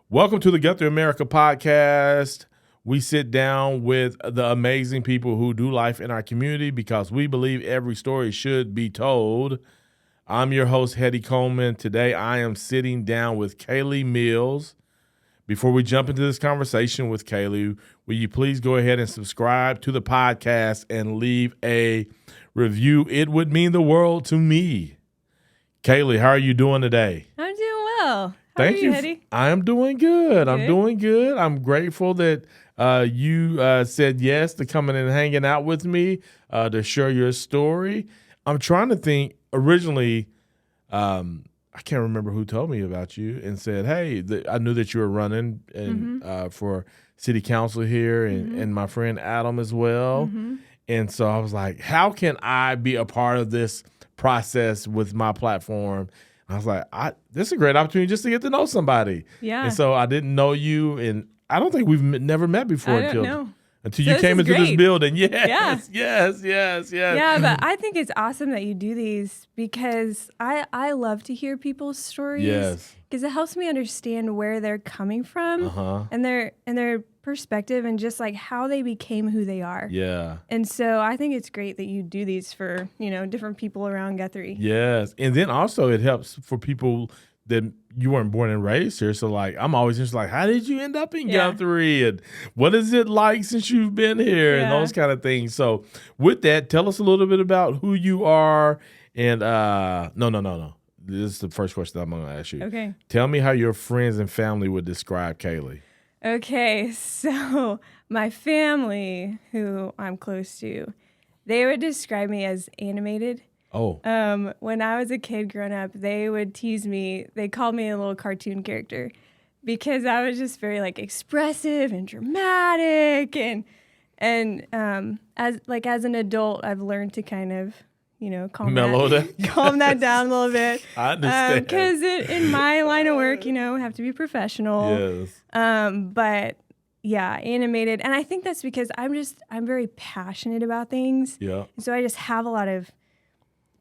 Welcome to the GuthrieAmerica podcast. We sit down with the amazing people who do life in our community because we believe every story should be told. I'm your host, Oklahoman. Today, I am sitting down with Kaley Mills. Before we jump into this conversation with Kaley, will you please go ahead and subscribe to the podcast and leave a review? It would mean the world to me. Kaley, how are you doing today? I'm doing well. Thank you. Hetty? I am doing good. I'm doing good. I'm grateful that you said yes to coming and hanging out with me to share your story. I'm trying to think. Originally, I can't remember who told me about you and said, hey, I knew that you were running and for city council here and my friend Adam as well. And so I was like, how can I be a part of this process with my platform? I was like, this is a great opportunity just to get to know somebody. Yeah. And so I didn't know you, and I don't think we've never met before until So you came into this building. Yes. Yeah, but I think it's awesome that you do these because I love to hear people's stories. Yes. Because it helps me understand where they're coming from and their perspective and just like how they became who they are. Yeah. And so I think it's great that you do these for, different people around Guthrie. Yes. And then also it helps for people that you weren't born and raised here. So like, I'm always just like, how did you end up in Guthrie? And what is it like since you've been here and those kind of things. So with that, tell us a little bit about who you are. And no. This is the first question I'm going to ask you. Okay. Tell me how your friends and family would describe Kaley. Okay, so my family, who I'm close to, they would describe me as animated. Oh. When I was a kid growing up, they would tease me. They called me a little cartoon character because I was just very like expressive and dramatic, and as an adult, I've learned to kind of calm that down a little bit. I understand. Because in my line of work, have to be professional. Yes. But yeah, animated, and I think that's because I'm very passionate about things. Yeah. And so I just have a lot of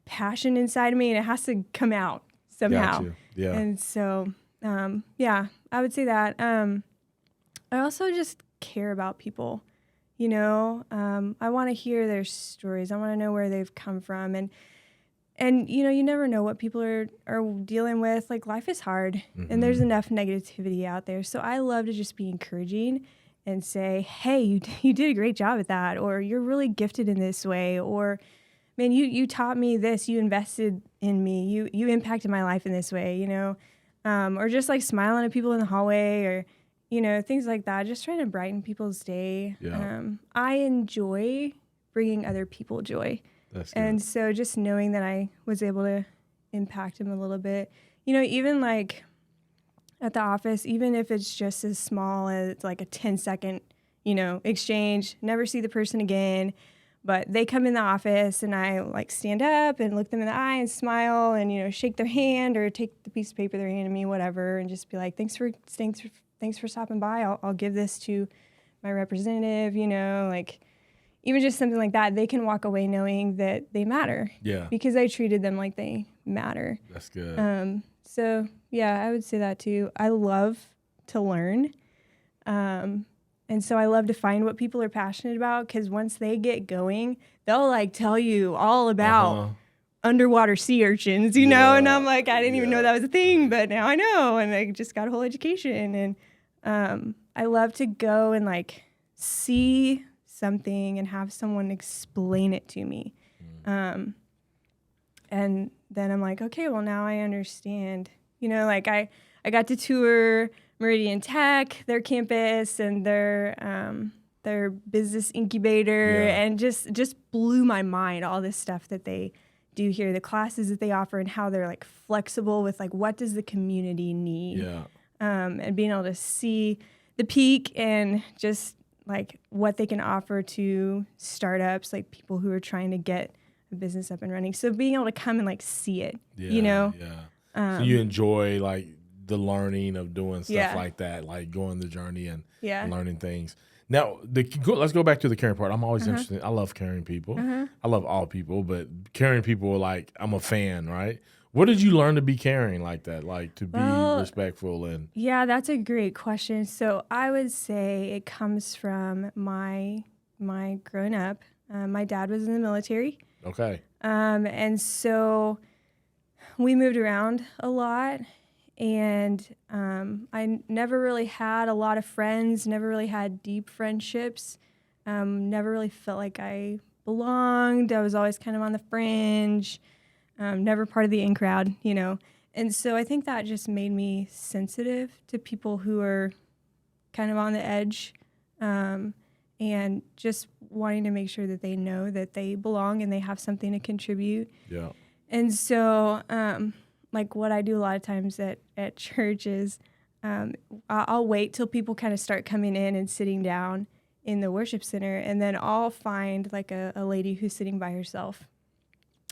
passion inside of me, and it has to come out somehow. Gotcha. Yeah. And so, I would say that. I also just care about people. I want to hear their stories. I want to know where they've come from, and you never know what people are dealing with. Like, life is hard, and there's enough negativity out there. So I love to just be encouraging and say, hey, you did a great job at that, or you're really gifted in this way, or man, you taught me this, you invested in me, you impacted my life in this way, or just like smiling at people in the hallway, or things like that, just trying to brighten people's day. Yeah. I enjoy bringing other people joy. That's good. And so just knowing that I was able to impact them a little bit, even like at the office, even if it's just as small as like a 10-second, exchange, never see the person again, but they come in the office and I like stand up and look them in the eye and smile and, shake their hand or take the piece of paper they're handing me, whatever, and just be like, thanks for stopping by. I'll give this to my representative, like even just something like that. They can walk away knowing that they matter. Yeah. Because I treated them like they matter. That's good. So yeah, I would say that too. I love to learn. And so I love to find what people are passionate about, because once they get going, they'll like tell you all about underwater sea urchins, know, and I'm like, I didn't even know that was a thing, but now I know, and I just got a whole education. And I love to go and like see something and have someone explain it to me. And then I'm like, okay, well now I understand. Like I got to tour Meridian Tech, their campus, and their business incubator, and just blew my mind, all this stuff that they do here, the classes that they offer, and how they're like flexible with like what does the community need. Yeah. And being able to see the peak and just like what they can offer to startups, like people who are trying to get a business up and running. So being able to come and like see it, Yeah. So you enjoy like the learning of doing stuff like that, like going the journey and learning things. Now, let's go back to the caring part. I'm always interested. I love caring people. I love all people, but caring people, like I'm a fan, right? What did you learn to be caring like that, like to be respectful and? Yeah, that's a great question. So I would say it comes from my growing up. My dad was in the military. Okay. And so we moved around a lot, and I never really had a lot of friends, never really had deep friendships, never really felt like I belonged. I was always kind of on the fringe, never part of the in crowd, you know. And so I think that just made me sensitive to people who are kind of on the edge, and just wanting to make sure that they know that they belong and they have something to contribute. Yeah. And so, like what I do a lot of times at church is I'll wait till people kind of start coming in and sitting down in the worship center, and then I'll find like a lady who's sitting by herself.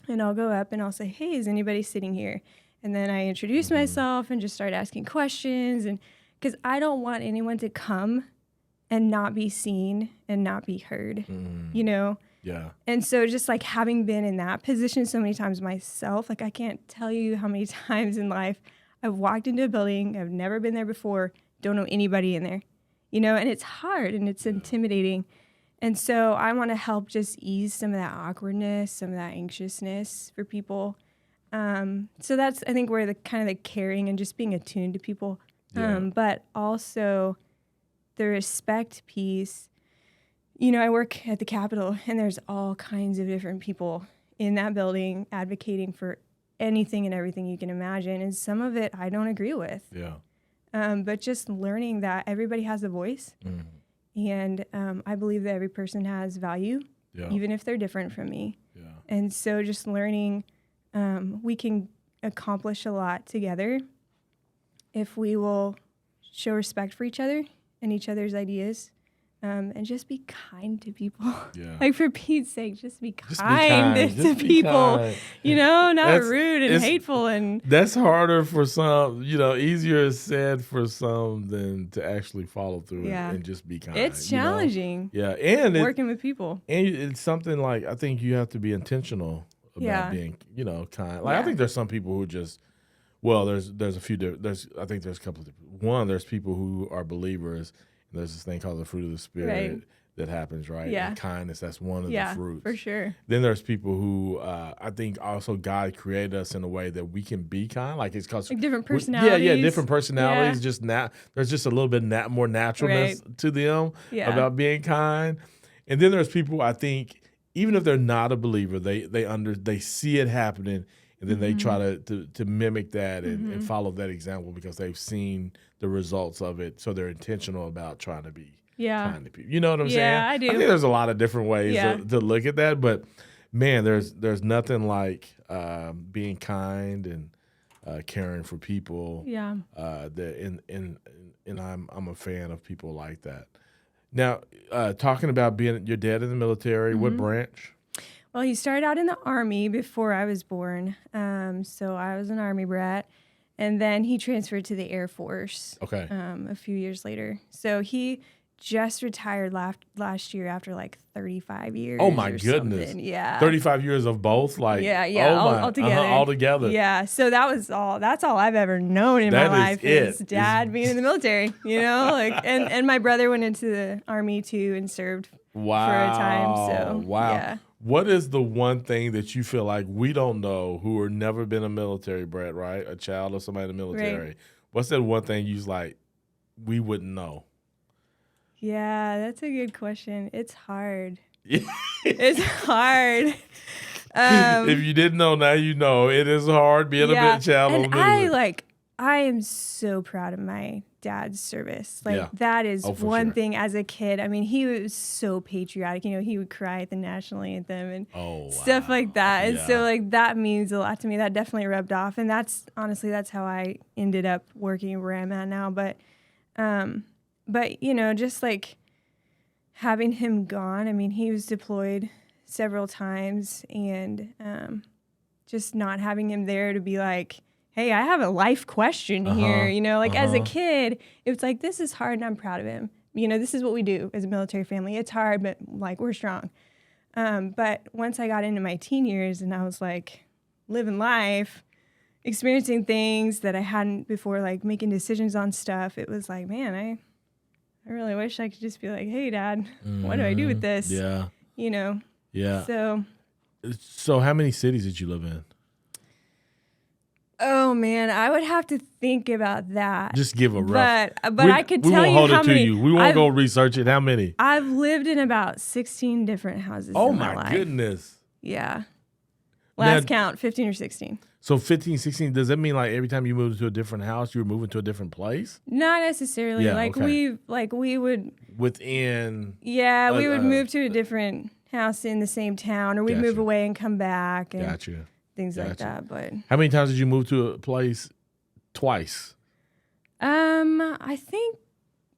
And I'll go up and I'll say, hey, is anybody sitting here? And then I introduce myself and just start asking questions. And because I don't want anyone to come and not be seen and not be heard, you know? Yeah. And so just like having been in that position so many times myself, like I can't tell you how many times in life I've walked into a building, I've never been there before, don't know anybody in there, you know? And it's hard and it's intimidating. And so I want to help just ease some of that awkwardness, some of that anxiousness for people. So that's, I think, where the kind of the caring and just being attuned to people, but also the respect piece. You know, I work at the Capitol, and there's all kinds of different people in that building advocating for anything and everything you can imagine. And some of it I don't agree with. Yeah. But just learning that everybody has a voice. And I believe that every person has value, even if they're different from me. Yeah. And so just learning we can accomplish a lot together if we will show respect for each other and each other's ideas, and just be kind to people. Yeah. Like, for Pete's sake, just be kind to people. You know, not rude and hateful. And that's harder for some, you know, easier said for some than to actually follow through and just be kind. It's challenging. You know? Yeah, and working with people. And it's something like, I think you have to be intentional about being, you know, kind. Like, I think there's some people who just, well, there's a few different, I think there's a couple of different. One, there's people who are believers. There's this thing called the fruit of the Spirit that happens, right? Yeah. And kindness, that's one of the fruits. For sure. Then there's people who I think also God created us in a way that we can be kind. Like, it's called, like different personalities. Yeah, different personalities. Just there's just a little bit more naturalness to them about being kind. And then there's people, I think, even if they're not a believer, they see it happening, and then they try to mimic that and follow that example because they've seen the results of it. So they're intentional about trying to be kind to people. You know what I'm saying? Yeah, I do. I think there's a lot of different ways to look at that, but man, there's nothing like being kind and caring for people. Yeah. And I'm a fan of people like that. Now, talking about being your dad in the military, what branch? Well, he started out in the Army before I was born, so I was an Army brat. And then he transferred to the Air Force a few years later. So he just retired last year after like 35 years. Oh, my goodness. Something. Yeah. 35 years of both? Like, all together. All together. Yeah. So that's all I've ever known in my life is dad being in the military, you know? Like, and my brother went into the Army too and served for a time. So, yeah. What is the one thing that you feel like we don't know who have never been a military brat, right? A child of somebody in the military. Right. What's that one thing you's like, we wouldn't know? Yeah, that's a good question. It's hard. It's hard. If you didn't know, now you know. It is hard being a child of the military. I am so proud of my dad's service. Like, that is one thing as a kid. I mean, he was so patriotic. You know, he would cry at the national anthem and stuff like that. And so, like, that means a lot to me. That definitely rubbed off. And that's how I ended up working where I'm at now. But you know, just like having him gone, I mean, he was deployed several times, and just not having him there to be like, hey, I have a life question here, you know, like as a kid, it's like, this is hard and I'm proud of him. You know, this is what we do as a military family. It's hard, but like, we're strong. But once I got into my teen years and I was like living life, experiencing things that I hadn't before, like making decisions on stuff. It was like, man, I really wish I could just be like, hey, Dad, what do I do with this? Yeah. You know? Yeah. So how many cities did you live in? Oh man, I would have to think about that. Just give a rough. But I could tell you how many. We won't go research it. How many? I've lived in about 16 different houses. Oh in my life. Goodness. Yeah. Last count, 15 or 16. So 15, 16. Does that mean like every time you moved to a different house, you were moving to a different place? Not necessarily. Yeah, we would within. Yeah, we would move to a different house in the same town, or we'd move away and come back. And Gotcha. Things like that. But how many times did you move to a place? Twice. I think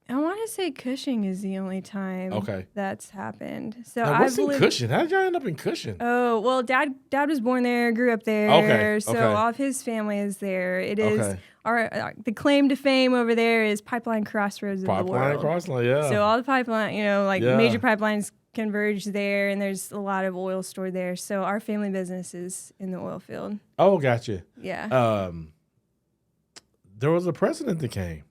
I want to say Cushing is the only time that's happened. So what's in Cushing? How did y'all end up in Cushing? Oh, well, Dad was born there, grew up there. So all of his family is there. It is the claim to fame over there is Pipeline Crossroads of the world. Pipeline Crossroads, yeah. So all the pipeline, major pipelines converge there, and there's a lot of oil stored there. So our family business is in the oil field. Oh, gotcha. Yeah. There was a president that came.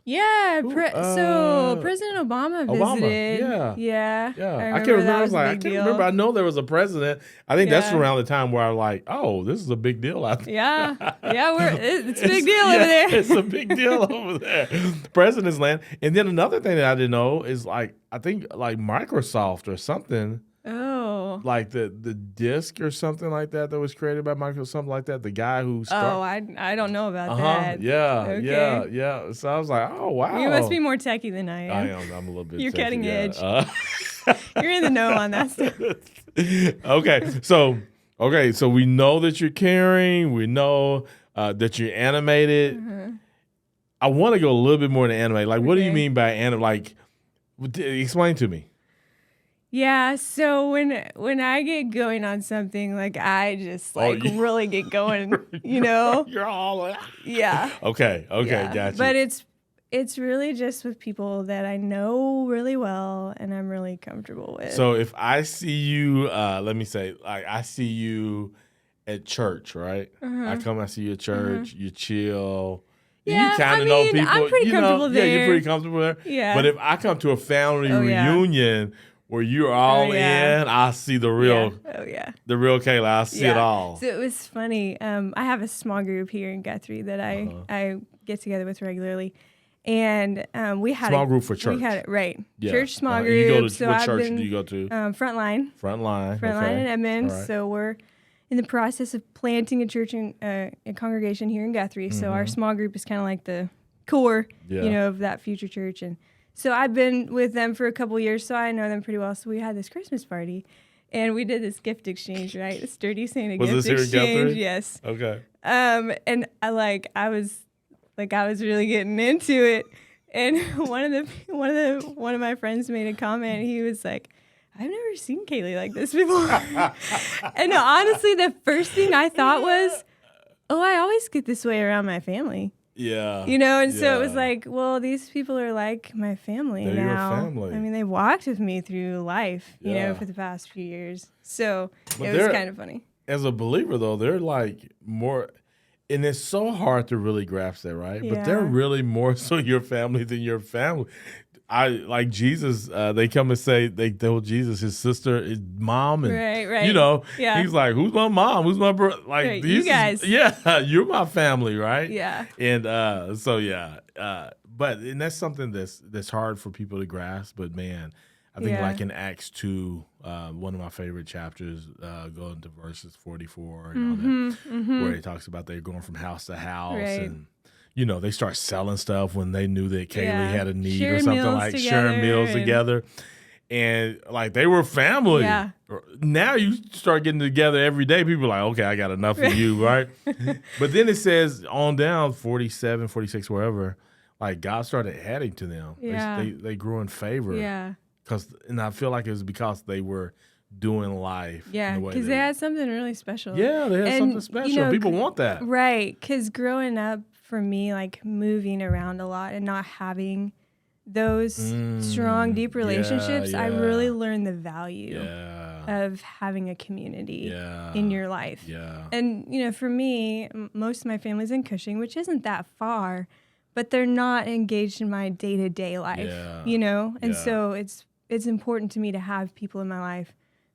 Yeah, so President Obama visited. Yeah. I can't remember. I can't remember. I know there was a president. I think that's around the time where I'm like, oh, this is a big deal out there. Yeah, it's a big deal over there. It's a big deal over there. President's land. And then another thing that I didn't know is I think Microsoft or something. Oh. Like the disk or something like that was created by Microsoft, something like that. The guy who started. I don't know about that. Yeah. So I was like, oh, wow. You must be more techie than I am. I am. I'm a little bit You're techie, cutting edge. You're in the know on that stuff. Okay. So we know that you're caring. We know that you're animated. Mm-hmm. I want to go a little bit more into anime. Like, what do you mean by anime? Like, explain to me. Yeah, so when I get going on something, I just really get going, You're all yeah. Okay, gotcha. But it's really just with people that I know really well and I'm really comfortable with. So if I see you, let me say, I see you at church, right? I see you at church, you chill. Yeah, you kind of know people. I'm pretty comfortable there. Yeah, you're pretty comfortable there. Yeah. But if I come to a family reunion where you're all in, I see the real, the real Kaley. I see it all. So it was funny. I have a small group here in Guthrie that I get together with regularly, and we had small group for church. We had it Yeah. Church small group. You go to so what I've church been, do you go to? Frontline. Frontline in Edmond. Right. So we're in the process of planting a church in a congregation here in Guthrie. So our small group is kind of like the core, of that future church. And so I've been with them for a couple years, so I know them pretty well. So we had this Christmas party, and we did this gift exchange, right? A Sturdy Santa gift exchange. Was this here in Guthrie? Yes. Okay. And I was really getting into it. And one of my friends made a comment. He was like, I've never seen Kaley like this before. And honestly, the first thing I thought was, oh, I always get this way around my family. Yeah. And so it was like, well, these people are like my family They're now. your family. I mean, they've walked with me through life, for the past few years. So it was kind of funny. As a believer, though, they're like more, and it's so hard to really grasp that, right? Yeah. But they're really more so your family than your family. I like Jesus. They come and say they told Jesus his sister, his mom, and right. He's like, "Who's my mom? Who's my brother?" Like right. You guys, you're my family, right? Yeah. And but that's something that's hard for people to grasp. But man, I think like in Acts 2, one of my favorite chapters, going to verses 44 and all that, where he talks about they're going from house to house and. They start selling stuff when they knew that Kaley had a need sharing or something, like sharing meals together. And like they were family. Yeah. Now you start getting together every day. People are like, okay, I got enough of you, right? But then it says on down 47, 46, wherever, like God started adding to them. Yeah. They grew in favor. Yeah. And I feel like it was because they were doing life. Yeah, because they had something really special. Yeah, they had something special. People want that. Right, because growing up, for me, like moving around a lot and not having those strong, deep relationships, I really learned the value of having a community Yeah. in your life. Yeah. And, for me, most of my family's in Cushing, which isn't that far, but they're not engaged in my day-to-day life, Yeah. And so it's important to me to have people in my life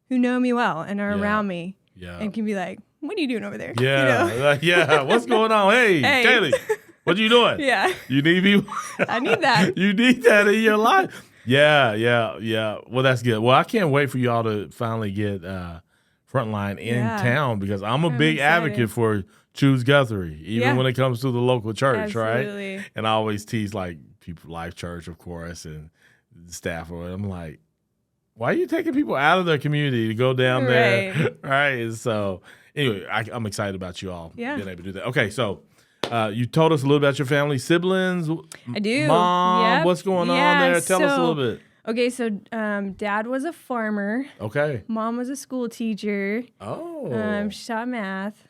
who know me well and are around me and can be like, what are you doing over there? Yeah. Yeah. What's going on? Hey, Kaley, what you doing? Yeah. You need people? I need that. You need that in your life. Yeah. Well, that's good. Well, I can't wait for y'all to finally get Frontline in town because I'm big advocate for choose Guthrie, even when it comes to the local church, Absolutely. right? And I always tease like people, Life Church, of course, and staff. I'm like, why are you taking people out of their community to go down there? Right. And so anyway, I'm excited about you all being able to do that. Okay, so you told us a little about your family, siblings. I do. Mom, what's going on there? Tell us a little bit. Okay, so Dad was a farmer. Okay. Mom was a school teacher. Oh. She taught math.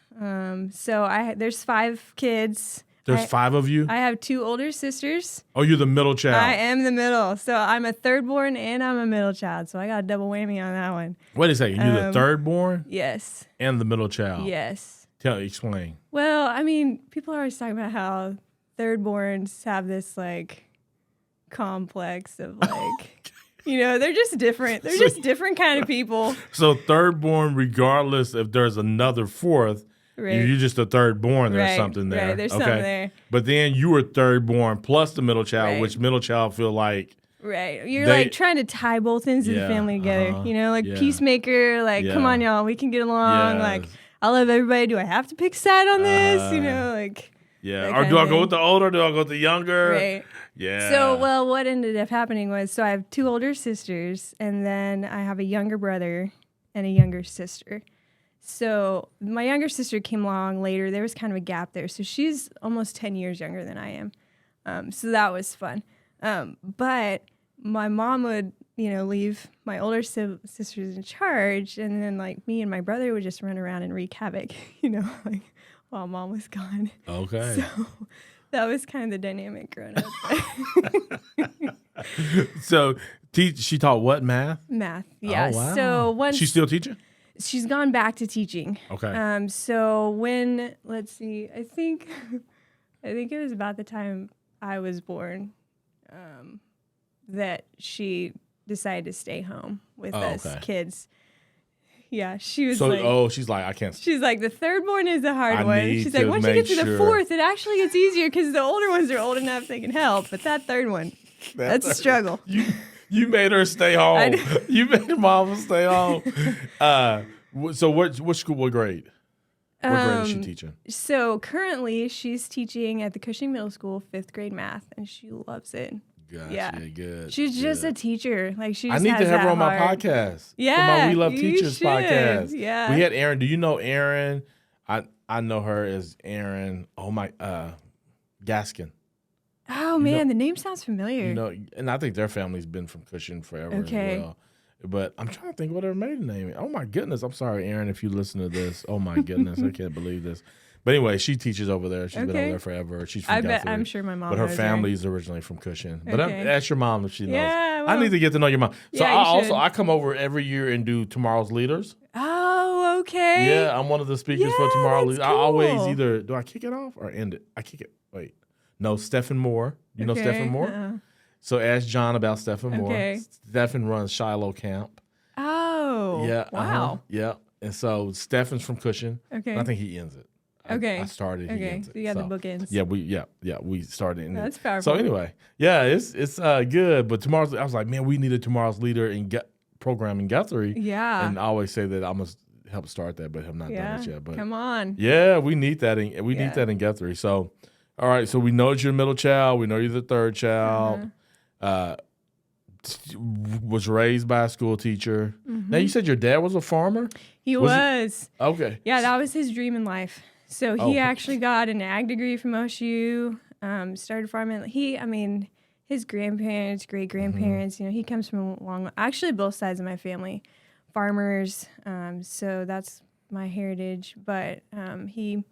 So there's 5 kids. There's 5 of you? I have 2 older sisters. Oh, you're the middle child. I am the middle. So I'm a third born and I'm a middle child. So I got a double whammy on that one. Wait a second. You're the third born? Yes. And the middle child? Yes. Explain. Well, I mean, people are always talking about how third borns have this like complex of like, they're just different. They're just different kind of people. So third born, regardless if there's another fourth, you're just a third born. There's something there. Right, there's something there. But then you were third born plus the middle child, which middle child feel like. Right. You're like trying to tie both ends of the family together. Peacemaker, like, come on, y'all, we can get along. Like, I love everybody. Do I have to pick a side on this? Yeah. Or do I go with the older? Do I go with the younger? Right. Yeah. So, what ended up happening was, I have 2 older sisters, and then I have a younger brother and a younger sister. So my younger sister came along later. There was kind of a gap there. So she's almost 10 years younger than I am. So that was fun. But my mom would, leave my older sisters in charge. And then like me and my brother would just run around and wreak havoc, while mom was gone. Okay. So that was kind of the dynamic growing up. So she taught what, math? Math, yeah. Oh, wow. So once She's still teaching? She's gone back to teaching. Okay. So let's see, I think it was about the time I was born, that she decided to stay home with us kids. Yeah, she was she's like, I can't. She's like, the third born is the hard one. She's like, once you get to the fourth, it actually gets easier because the older ones are old enough they can help. But that third one, that's a struggle. You made her stay home. You made your mama stay home. So what school, what grade? What grade is she teaching? So currently she's teaching at the Cushing Middle School, 5th grade math, and she loves it. Gotcha, yeah, good. She's just a teacher. Like she. I need to have her on my podcast. Yeah, for my We Love Teachers should. podcast. Yeah, we had Erin. Do you know Erin? I know her as Erin. Oh my, Gaskin. Oh man, the name sounds familiar. And I think their family's been from Cushing forever as well. But I'm trying to think what her maiden name is. Oh my goodness, I'm sorry, Erin, if you listen to this. Oh my goodness, I can't believe this. But anyway, she teaches over there. She's been over there forever. She's from Guthrie. I'm sure my mom. But her knows family's originally from Cushing. But ask your mom if she knows. Yeah, well, I need to get to know your mom. So yeah, I come over every year and do Tomorrow's Leaders. Oh, okay. Yeah, I'm one of the speakers for Tomorrow's Leaders. Cool. I always either do I kick it off or end it. I kick it. Wait, no, Stephen Moore. You know Stephen Moore? So ask John about Stephen Moore. Stephen runs Shiloh Camp. Oh, yeah. Wow. Yeah, and so Stephen's from Cushing. Okay. I think he ends it. I started. He ends it. So you got the bookends. Yeah, we started. That's powerful. So anyway, it's good. But I was like, man, we needed Tomorrow's Leader in program in Guthrie. Yeah. And I always say that I must help start that, but have not done it yet. But come on. Yeah, we need that. Need that in Guthrie. So, all right. So we know you're the middle child. We know you're the third child. Was raised by a school teacher. Mm-hmm. Now you said your dad was a farmer? He was. Okay. Yeah, that was his dream in life. So he actually got an ag degree from OSU, started farming. His grandparents, great grandparents, he comes from a long, actually both sides of my family, farmers. So that's my heritage. But he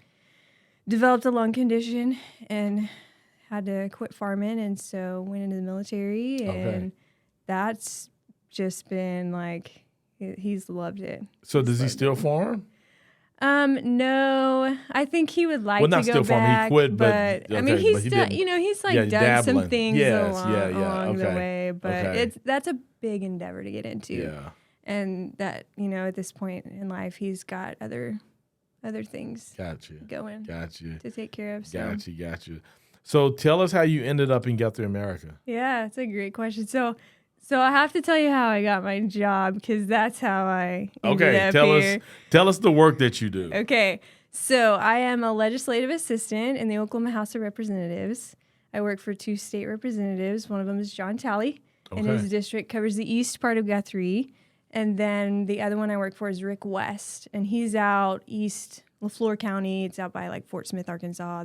developed a lung condition and had to quit farming, and so went into the military, and that's just been like He's loved it. So does he still farm? No, I think he would like Well, to not go still farm. back, He quit, but I mean, okay, he's but he still, didn't. he's like Yeah, done some dabbling. things Yes, along the okay, way, but okay. that's a big endeavor to get into. Yeah. And that, at this point in life, he's got other things going to take care of. So. Got you. So tell us how you ended up in GuthrieAmerica. Yeah, it's a great question. So I have to tell you how I got my job because that's how I ended up here. Tell us the work that you do. Okay, so I am a legislative assistant in the Oklahoma House of Representatives. I work for 2 state representatives. One of them is John Talley, and his district covers the east part of Guthrie. And then the other one I work for is Rick West, and he's out east LaFleur County. It's out by like Fort Smith, Arkansas,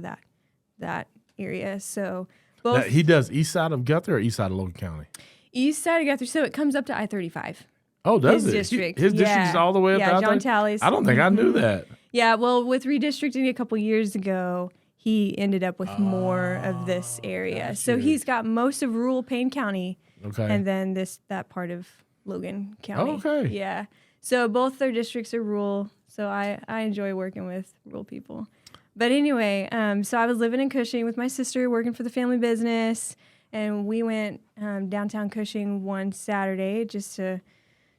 that area. So both. Now, he does east side of Guthrie or east side of Logan County? East side of Guthrie, so it comes up to I-35. Oh, does his it? District. His district is all the way up to I-35? John Talley's. I don't think I knew that. Yeah, well, with redistricting a couple years ago, he ended up with more of this area. So he's got most of rural Payne County, and then that part of Logan County. Okay. Yeah. So both their districts are rural, so I enjoy working with rural people. But anyway, so I was living in Cushing with my sister, working for the family business, and we went downtown Cushing one Saturday just to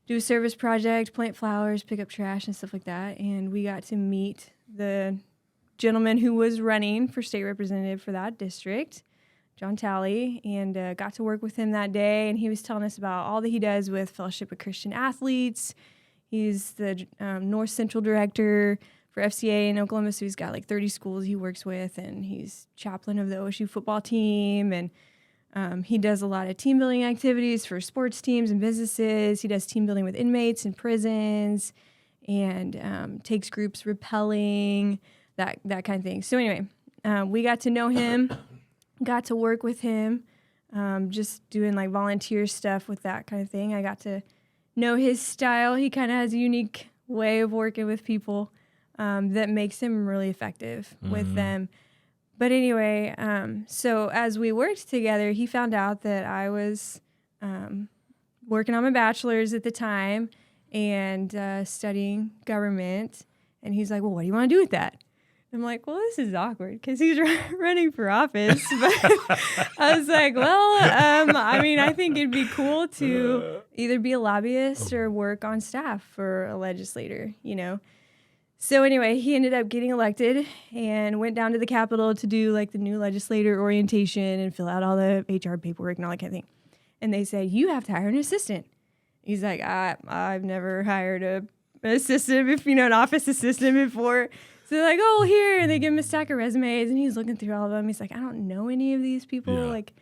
do a service project, plant flowers, pick up trash and stuff like that. And we got to meet the gentleman who was running for state representative for that district, John Talley, and got to work with him that day. And he was telling us about all that he does with Fellowship of Christian Athletes. He's the North Central director for FCA in Oklahoma, so he's got like 30 schools he works with, and he's chaplain of the OSU football team, and he does a lot of team building activities for sports teams and businesses. He does team building with inmates in prisons and takes groups rappelling, that kind of thing. So anyway, we got to know him, got to work with him, just doing like volunteer stuff with that kind of thing. I got to know his style. He kind of has a unique way of working with people that makes him really effective with them. But anyway, so as we worked together, he found out that I was working on my bachelor's at the time and studying government. And he's like, well, what do you want to do with that? I'm like, well, this is awkward because he's running for office. But I was like, well, I mean, I think it'd be cool to either be a lobbyist or work on staff for a legislator, So anyway, he ended up getting elected and went down to the Capitol to do like the new legislator orientation and fill out all the HR paperwork and all that kind of thing. And they said, you have to hire an assistant. He's like, I've never hired an assistant, an office assistant before. So they're like, oh, well, here. And they give him a stack of resumes, and he's looking through all of them. He's like, I don't know any of these people. Yeah. Like,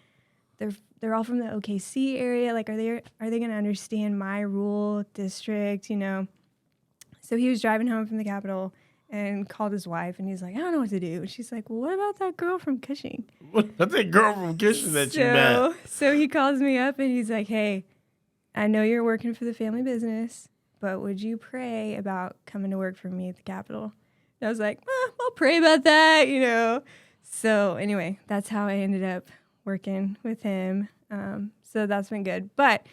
they're all from the OKC area. Like, are they going to understand my rural district? So he was driving home from the Capitol and called his wife, and he's like, I don't know what to do. And she's like, well, what about that girl from Cushing? What's that girl from Cushing that you met? So he calls me up, and he's like, hey, I know you're working for the family business, but would you pray about coming to work for me at the Capitol? And I was like, I'll pray about that, So anyway, that's how I ended up working with him. So that's been good. But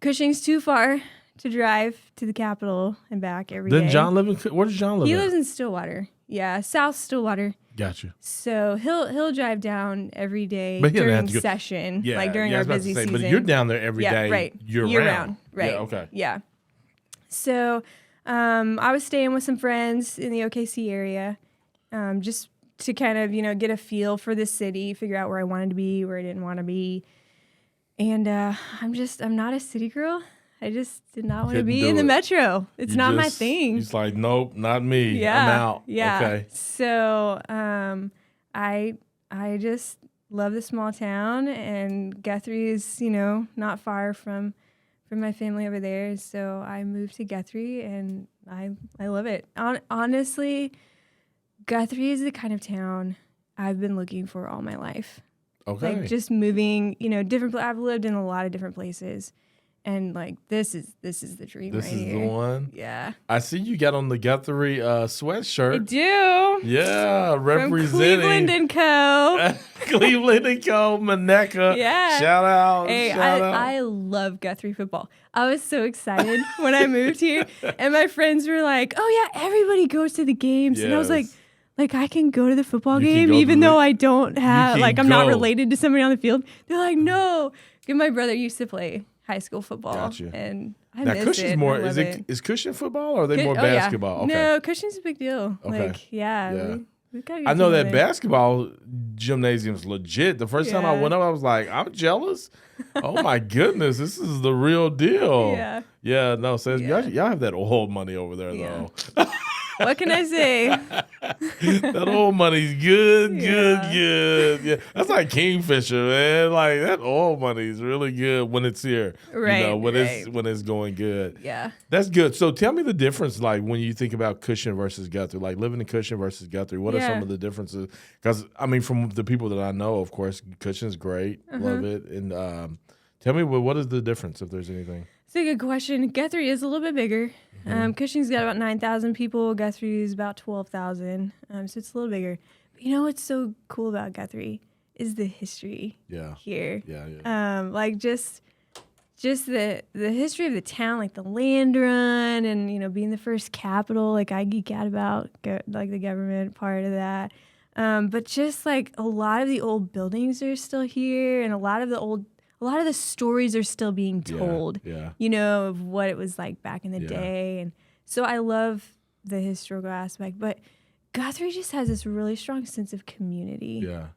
Cushing's too far to drive to the Capitol and back every day. Where does John live? He lives in Stillwater. Yeah, South Stillwater. Gotcha. So he'll drive down every day during session, like during our busy season. But you're down there every day, right. year round. Right. Yeah, okay. Yeah. So I was staying with some friends in the OKC area, just to kind of, get a feel for the city, figure out where I wanted to be, where I didn't want to be. And I'm not a city girl. I just did not want to be in the metro. It's not my thing. It's like, nope, not me. Yeah, I'm out. Yeah. Okay. So I just love the small town, and Guthrie is, not far from my family over there. So I moved to Guthrie, and I love it. Honestly, Guthrie is the kind of town I've been looking for all my life. Okay. Like just moving, different. I've lived in a lot of different places. And like this is the dream. This right is here. the one. Yeah. I see you got on the Guthrie sweatshirt. I do. Yeah, From representing Cleveland and Co. Cleveland and Co. Maneca. Yeah. Shout out. Hey, shout out. I love Guthrie football. I was so excited when I moved here, and my friends were like, "Oh yeah, everybody goes to the games," and I was like, I can go to the football game even though I don't have I'm not related to somebody on the field. They're like, "No." And my brother used to play high school football, Gotcha. and I now miss Cushion's it. more. I love it. Is Cushion football or are they more basketball? Yeah. Okay. No, Cushion's a big deal. Okay. Like, yeah. We've got a good I know team that there. basketball gymnasium's legit. The first time I went up, I was like, I'm jealous. Oh my goodness, this is the real deal. Yeah. Yeah, no, says y'all have that old money over there though. What can I say? That old money's good. Yeah, that's like Kingfisher, man. Like that old money's really good when it's here. Right. You know, when it's going good. Yeah. That's good. So tell me the difference, like when you think about Cushion versus Guthrie, like living in Cushion versus Guthrie. What are some of the differences? Because I mean, from the people that I know, of course, Cushion's great, love it. And tell me what is the difference, if there's anything. It's a good question. Guthrie is a little bit bigger. Cushing's got about 9,000 people. Guthrie's about 12,000. So it's a little bigger. But you know what's so cool about Guthrie is the history here. Yeah. Like just the history of the town, like the land run and, you know, being the first capital. Like I geek out about like the government part of that. But just like a lot of the old buildings are still here, and a lot of the stories are still being told, you know, of what it was like back in the day. And so I love the historical aspect, but Guthrie just has this really strong sense of community. Yeah.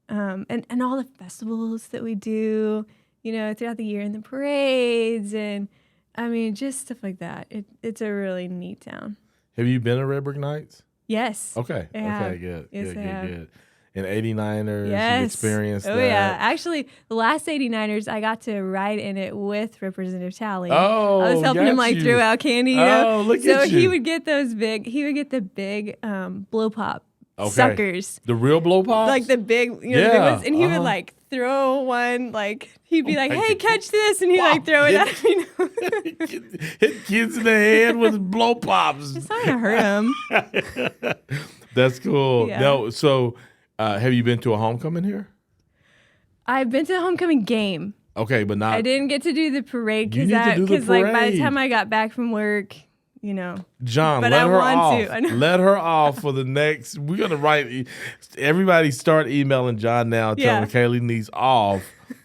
And all the festivals that we do, you know, throughout the year, and the parades, and I mean, just stuff like that. It's a really neat town. Have you been to Red Brick Nights? Yes. Okay. Okay, Good. Yes, Good. And 89ers, yes. you've experienced that. Yeah. Actually, the last 89ers, I got to ride in it with Representative Talley. Oh, I was helping him like throw out candy. You know? Look so at you. he would get the big blow pop suckers. The real blow pops? Like the big, you know, the big ones. And he would like throw one, like he'd be like, "Hey, catch this," and he'd like throw it at me. Hit kids in the head with blow pops. It's not gonna hurt him. That's cool. Yeah. No, so have you been to a homecoming here? I've been to the homecoming game. Okay, but not. I didn't get to do the parade You need to do the because like by the parade. time I got back from work, you know. John, But let I her want off. to. I know. Let her off for the next. We're gonna write. Everybody, start emailing John now, telling Kaley needs off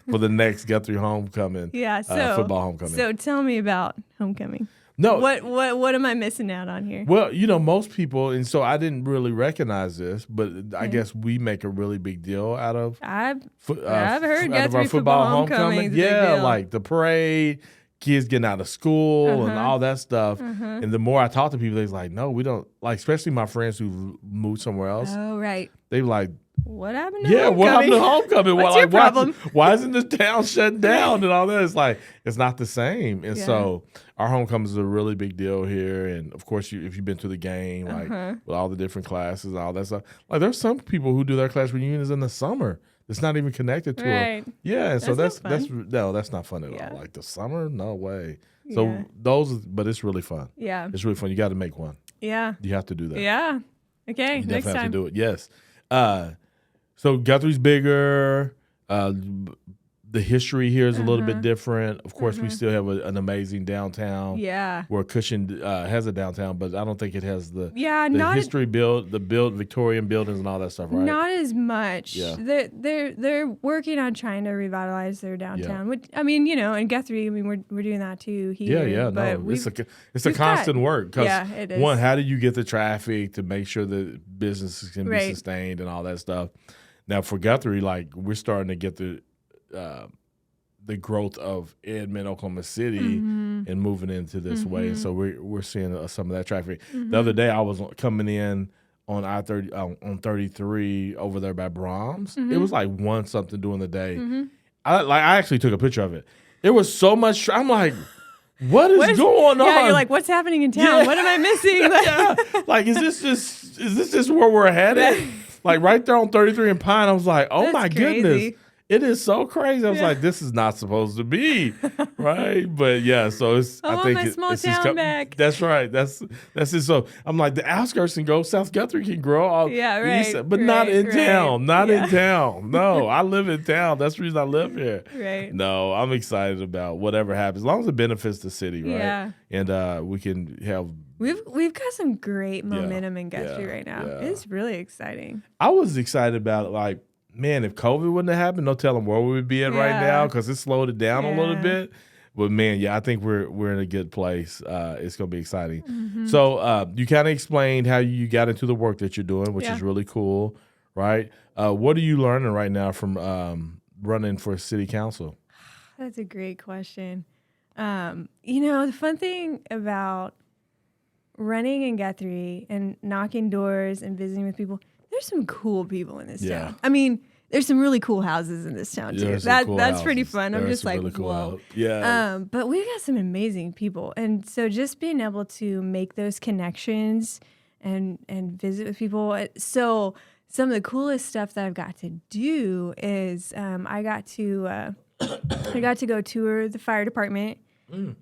for the next Guthrie homecoming. Yeah, so football homecoming. So tell me about homecoming. No, what am I missing out on here? well, you know, most people, and so I didn't really recognize this, but I guess we make a really big deal out of. I've heard out of our Guthrie football homecoming. Yeah, like the parade, kids getting out of school and all that stuff. And the more I talk to people, they're like, "No, we don't." Like, especially my friends who moved somewhere else. Oh, right. They like, What happened to homecoming? what happened to homecoming? What's your problem? Why isn't this town shut down and all that? It's like, it's not the same. And so our homecoming is a really big deal here. And of course, if you've been to the game, like with all the different classes and all that stuff, like there's some people who do their class reunions in the summer. It's not even connected to it. Yeah, and so that's not fun at all. Like the summer, no way. So but it's really fun. Yeah, it's really fun. You got to make one. Yeah, you have to do that. Yeah. Okay, you next definitely time. have to do it. Yes. So Guthrie's bigger. The history here is a little bit different. Of course, we still have an amazing downtown. Yeah. Where Cushing has a downtown, but I don't think it has the history Victorian buildings and all that stuff, right? Not as much. Yeah. They're working on trying to revitalize their downtown. Which I mean, you know, in Guthrie, I mean, we're doing that too here. No, it's a constant work. It is. One, how do you get the traffic to make sure that businesses can be sustained and all that stuff? Now for Guthrie, like we're starting to get the growth of Edmond, Oklahoma City, and moving into this way, and so we're seeing some of that traffic. The other day, I was coming in on I-30 on 33 over there by Brahms. It was like 1 something during the day. I actually took a picture of it. There was so much. I'm like, what is going on? Yeah, you're like, what's happening in town? Yeah. What am I missing? Like, is this just where we're headed? Like right there on 33 and Pine, I was like, oh, that's my goodness. It is so crazy. I was like, this is not supposed to be, right? But yeah, so it's. I want my small town back. That's right. That's it. So I'm like, the outskirts can go. South Guthrie can grow all east, but not in town. Not in town. No, I live in town. That's the reason I live here. Right. No, I'm excited about whatever happens, as long as it benefits the city, right? Yeah. And we can have. We've got some great momentum in Guthrie right now. Yeah. It's really exciting. I was excited about it, like, man, if COVID wouldn't have happened, no telling where we would be at right now, because it slowed it down a little bit. But man, yeah, I think we're in a good place. It's going to be exciting. Mm-hmm. So you kind of explained how you got into the work that you're doing, which is really cool, right? What are you learning right now from running for city council? That's a great question. The fun thing about running in Guthrie and knocking doors and visiting with people, there's some cool people in this town. I mean, there's some really cool houses in this town too. That's pretty fun. I'm just like, really cool whoa. Yeah. But we've got some amazing people. And so just being able to make those connections and visit with people. So some of the coolest stuff that I've got to do is I got to go tour the fire department.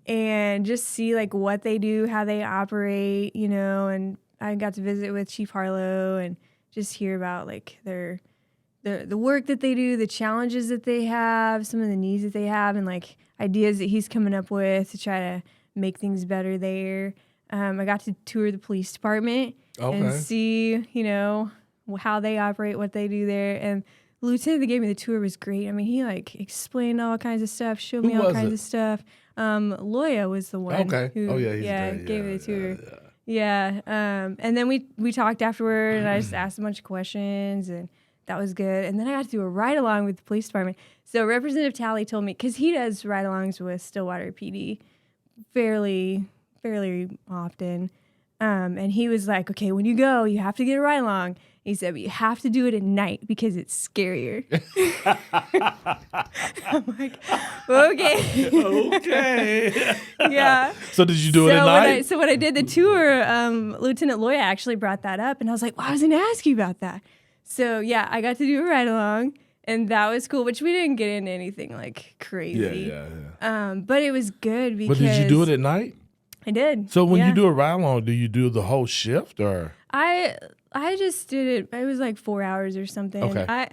And just see like what they do, how they operate, and I got to visit with Chief Harlow and just hear about like the work that they do, the challenges that they have, some of the needs that they have, and like ideas that he's coming up with to try to make things better there. I got to tour the police department and see, how they operate, what they do there. And the lieutenant that gave me the tour was great. I mean, he like explained all kinds of stuff, showed me all kinds of stuff. Loya was the one who gave me the tour. Yeah. And then we talked afterward, and I just asked a bunch of questions, and that was good. And then I got to do a ride-along with the police department. So Representative Talley told me, because he does ride-alongs with Stillwater PD fairly often, and he was like, okay, when you go, you have to get a ride-along. He said, but you have to do it at night because it's scarier. I'm like, okay. Yeah. So did you do it at night? So when I did the tour, Lieutenant Loya actually brought that up, and I was like, well, I was going to ask you about that. So yeah, I got to do a ride-along, and that was cool, which we didn't get into anything like crazy. Yeah. But it was good because... But did you do it at night? I did. So when you do a ride-along, do you do the whole shift, or... I just did it. It was like 4 hours or something. Okay.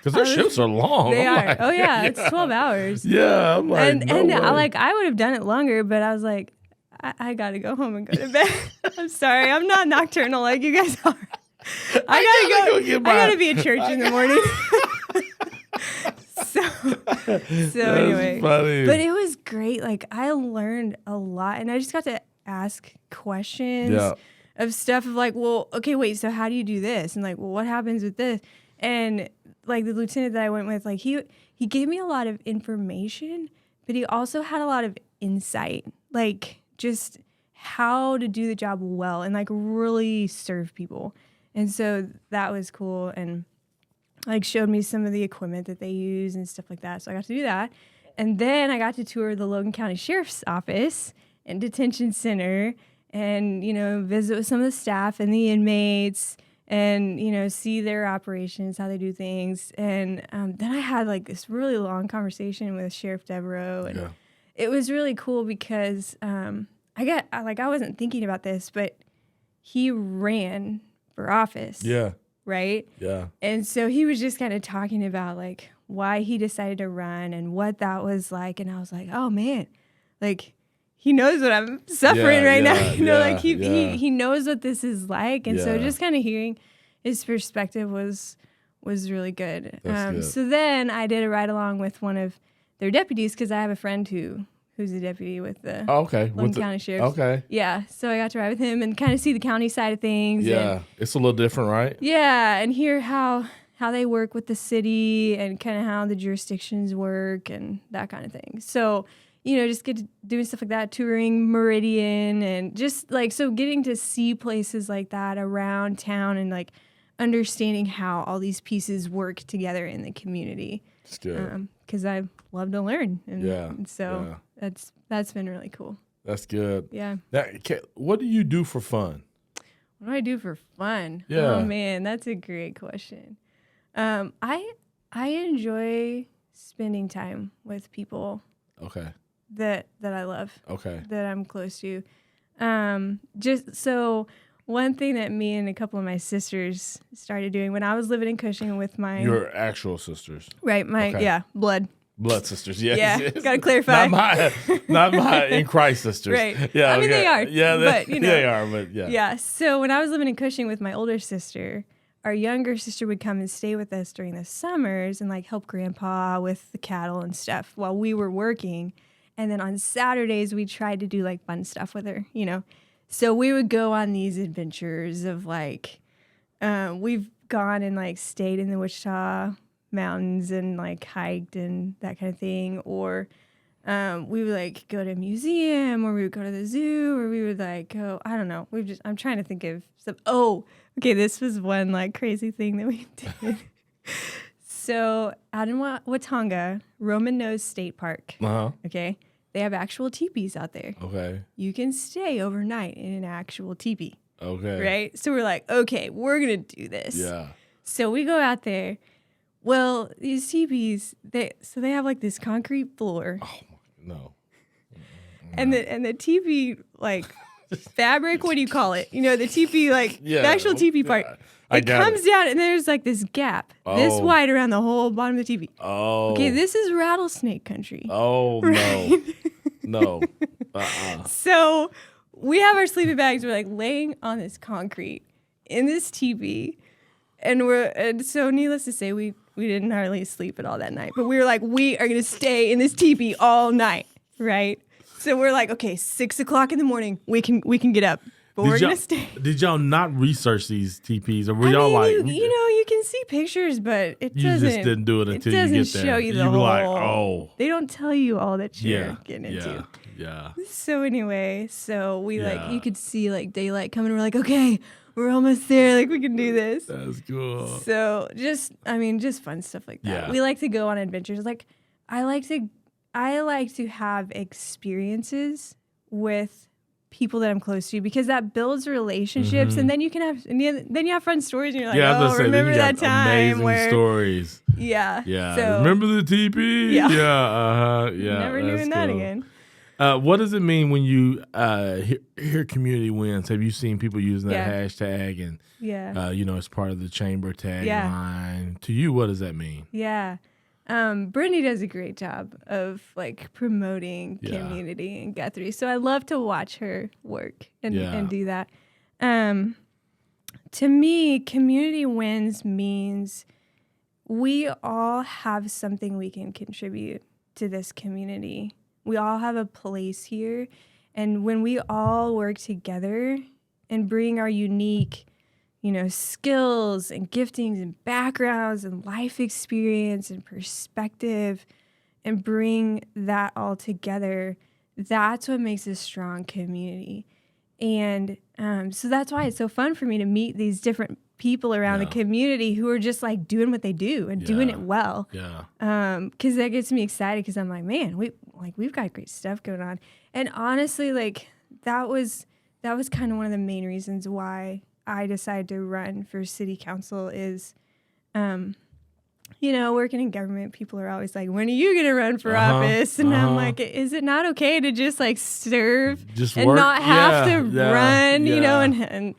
Because their shifts are long. They are. Oh yeah, it's 12 hours. Yeah, I'm like, I would have done it longer, but I was like, I got to go home and go to bed. I'm sorry, I'm not nocturnal like you guys are. I gotta be at church in the morning. So anyway, funny. But it was great. Like I learned a lot, and I just got to ask questions. Yeah. Of stuff of like, well, okay, wait, so how do you do this? And like, well, what happens with this? And like the lieutenant that I went with, like he gave me a lot of information, but he also had a lot of insight, like just how to do the job well and like really serve people. And so that was cool, and like showed me some of the equipment that they use and stuff like that. So I got to do that. And then I got to tour the Logan County Sheriff's Office and Detention Center, and, visit with some of the staff and the inmates and, see their operations, how they do things. And then I had like this really long conversation with Sheriff Devereaux, and it was really cool because I wasn't thinking about this, but he ran for office. Yeah. Right? Yeah. And so he was just kind of talking about like why he decided to run and what that was like. And I was like, oh man, like, he knows what I'm suffering right now. He knows what this is like. And so just kind of hearing his perspective was really good. Good. So then I did a ride along with one of their deputies, because I have a friend who's a deputy with the Logan County Sheriff. Okay. Yeah. So I got to ride with him and kind of see the county side of things. Yeah. It's a little different, right? Yeah. And hear how they work with the city and kind of how the jurisdictions work and that kind of thing. So just get to doing stuff like that, touring Meridian, and just like, so getting to see places like that around town and like understanding how all these pieces work together in the community. It's good. Because I love to learn. And so that's been really cool. That's good. Yeah. What do you do for fun? What do I do for fun? Yeah. Oh man, that's a great question. I I enjoy spending time with people Okay. that I love, Okay. that I'm close to. Just so one thing that me and a couple of my sisters started doing when I was living in Cushing with my Your actual sisters. right, blood Sisters, yes. yeah, yes. gotta clarify. Not my in Christ sisters. Right. Yeah, I mean, they are. Yeah, but, you know, they are, but yeah. Yeah. So when I was living in Cushing with my older sister, our younger sister would come and stay with us during the summers and like help grandpa with the cattle and stuff while we were working. And then on Saturdays, we tried to do like fun stuff with her, you know. So we would go on these adventures of like, we've gone and like stayed in the Wichita mountains and like hiked and that kind of thing. Or we would like go to a museum, or we would go to the zoo, or we would like go, I don't know. I'm trying to think of some, okay, this was one like crazy thing that we did. So out in Watonga, Roman Nose State Park, okay, they have actual teepees out there. Okay. You can stay overnight in an actual teepee. Okay. Right? So we're like, okay, we're going to do this. Yeah. So we go out there. Well, these teepees, they have like this concrete floor. Oh, no. And the teepee, like, fabric, what do you call it? You know, the teepee, like, the actual teepee part. It comes down, and there's, like, this gap this wide around the whole bottom of the teepee. Oh. Okay, this is rattlesnake country. Oh, right? No. So we have our sleeping bags. We're, like, laying on this concrete in this teepee. And so needless to say, we didn't hardly sleep at all that night. But we were like, we are going to stay in this teepee all night, right? So we're like, okay, 6 o'clock in the morning, we can get up, but we're going to stay. Did y'all not research these teepees? Or were y'all like... you know, you can see pictures, but it doesn't... You just didn't do it until you get there. It doesn't show you the whole... Like, oh. They don't tell you all that you're getting into. Yeah. So anyway, we like, you could see like daylight coming. We're like, okay, we're almost there. Like, we can do this. That's cool. So just fun stuff like that. Yeah. We like to go on adventures. Like, I like to have experiences with people that I'm close to, because that builds relationships, and then you have fun stories, and you're like, remember that time amazing where stories. Yeah. So, remember the teepee? Yeah. Yeah. Never doing that again. What does it mean when you hear community wins? Have you seen people using that hashtag and it's part of the chamber tagline? Yeah. To you, what does that mean? Yeah. Brittany does a great job of like promoting community in Guthrie. So I love to watch her work and do that. To me, community wins means we all have something we can contribute to this community. We all have a place here. And when we all work together and bring our unique, skills and giftings and backgrounds and life experience and perspective, and bring that all together, that's what makes a strong community. And so that's why it's so fun for me to meet these different people around the community who are just like doing what they do and doing it well. Yeah. Because that gets me excited, because I'm like, man, we've got great stuff going on. And honestly, like that was kind of one of the main reasons why I decided to run for city council is, working in government, people are always like, when are you going to run for office? And I'm like, is it not okay to just like serve and not have to run,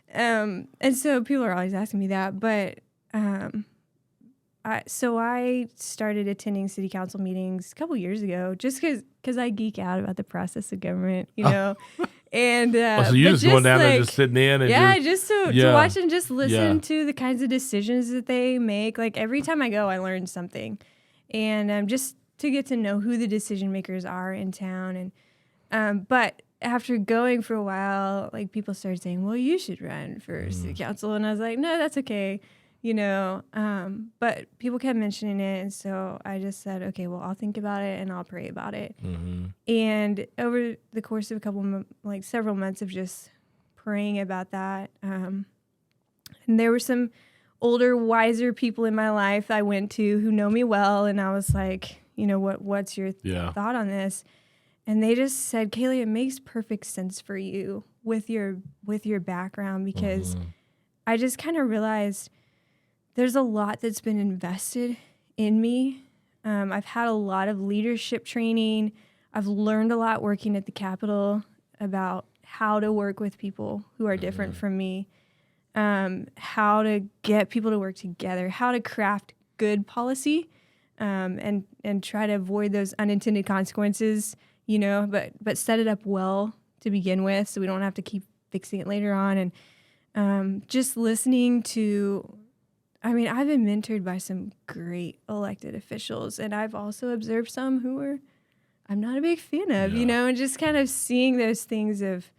and so people are always asking me that. But I started attending city council meetings a couple years ago, just because I geek out about the process of government, And so you're just going down there, just sitting in, and just to watch and just listen to the kinds of decisions that they make. Like every time I go, I learn something, and just to get to know who the decision makers are in town. And but after going for a while, like people started saying, "Well, you should run for city council," and I was like, "No, that's okay." But people kept mentioning it, and so I just said, okay, well, I'll think about it and I'll pray about it. And over the course of several months of just praying about that, and there were some older, wiser people in my life I went to who know me well, and I was like, what's your thought on this? And they just said, Kaley, it makes perfect sense for you with your background, because I just kind of realized there's a lot that's been invested in me. I've had a lot of leadership training. I've learned a lot working at the Capitol about how to work with people who are different from me, how to get people to work together, how to craft good policy, and try to avoid those unintended consequences, but set it up well to begin with so we don't have to keep fixing it later on. And just listening to, I've been mentored by some great elected officials, and I've also observed some who I'm not a big fan of, and just kind of seeing those things of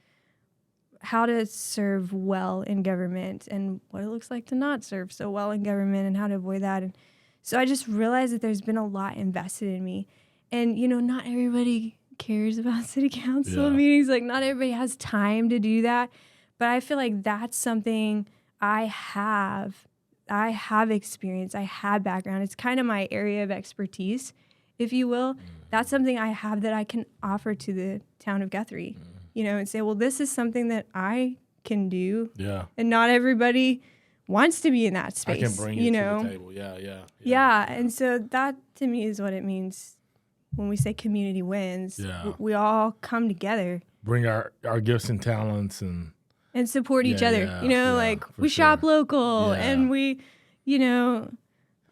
how to serve well in government and what it looks like to not serve so well in government and how to avoid that. And so I just realized that there's been a lot invested in me. And, not everybody cares about city council meetings. Like, not everybody has time to do that. But I feel like that's something I have experience. I have background. It's kind of my area of expertise, if you will. That's something I have that I can offer to the town of Guthrie, and say, well, this is something that I can do. Yeah. And not everybody wants to be in that space. I can bring it to the table. Yeah. And so that to me is what it means when we say community wins. Yeah. We all come together. Bring our gifts and talents and support each other. We shop local and we,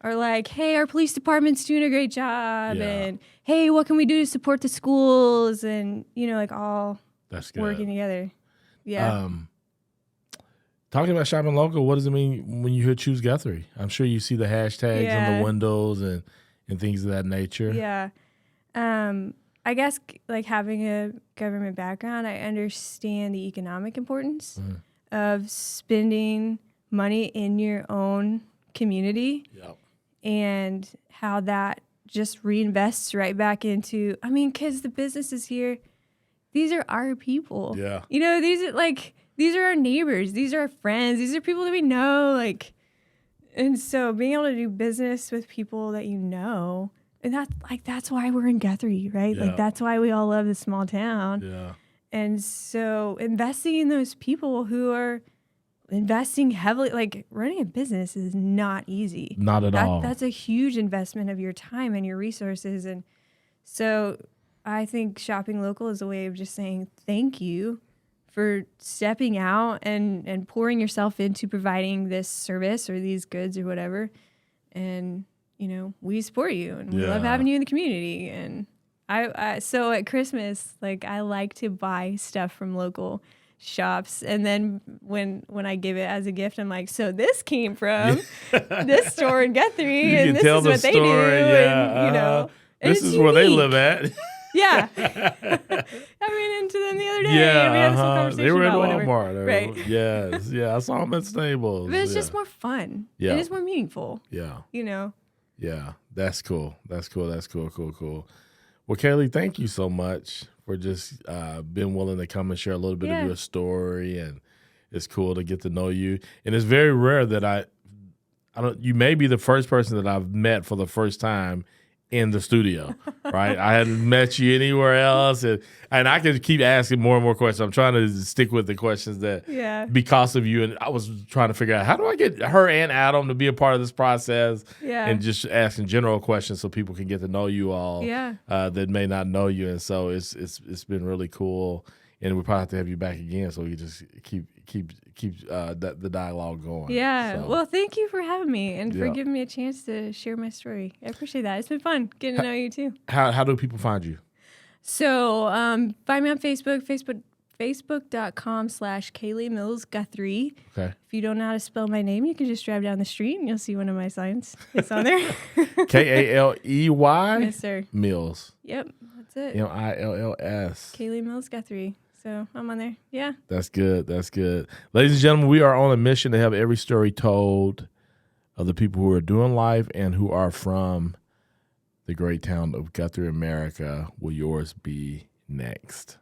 are like, hey, our police department's doing a great job. And hey, what can we do to support the schools? And, all that's good. Working together. Yeah. Talking about shopping local, what does it mean when you hear Choose Guthrie? I'm sure you see the hashtags on the windows and things of that nature. Yeah. I guess like having a government background, I understand the economic importance of spending money in your own community and how that just reinvests right back into, because the businesses here, these are our people. Yeah. These are our neighbors. These are our friends. These are people that we know. And so being able to do business with people that you know, and that's why we're in Guthrie, right? Yeah. That's why we all love this small town. Yeah. And so investing in those people who are investing heavily, running a business is not easy. Not at all. That's a huge investment of your time and your resources. And so I think shopping local is a way of just saying thank you for stepping out and pouring yourself into providing this service or these goods or whatever. And, we support you and we love having you in the community. And so at Christmas, I like to buy stuff from local shops. And then when I give it as a gift, I'm like, so this came from this store in Guthrie and this is what they do. And, this is where they live at. Yeah. I ran into them the other day. Yeah, we had this whole conversation they were in about Walmart. Right. Yes. Yeah, I saw them at Staples. But it's just more fun. Yeah. And it's more meaningful. Yeah. Yeah, that's cool. Cool. Well, Kaley, thank you so much for just being willing to come and share a little bit of your story. And it's cool to get to know you. And it's very rare that you may be the first person that I've met for the first time in the studio, right? I hadn't met you anywhere else, and I can keep asking more and more questions. I'm trying to stick with the questions that because of you, and I was trying to figure out how do I get her and Adam to be a part of this process, and just asking general questions so people can get to know you all that may not know you. And so it's been really cool, and we probably have to have you back again so we can just keep the dialogue going. Yeah. So. Well, thank you for having me and for giving me a chance to share my story. I appreciate that. It's been fun getting to know you too. How do people find you? So find me on Facebook, facebook.com/Kaley Mills Guthrie. Okay. If you don't know how to spell my name, you can just drive down the street and you'll see one of my signs. It's on there. Kaley? Yes, sir. Mills. Yep. That's it. Mills. Kaley Mills Guthrie. So I'm on there. Yeah. That's good. Ladies and gentlemen, we are on a mission to have every story told of the people who are doing life and who are from the great town of GuthrieAmerica. Will yours be next?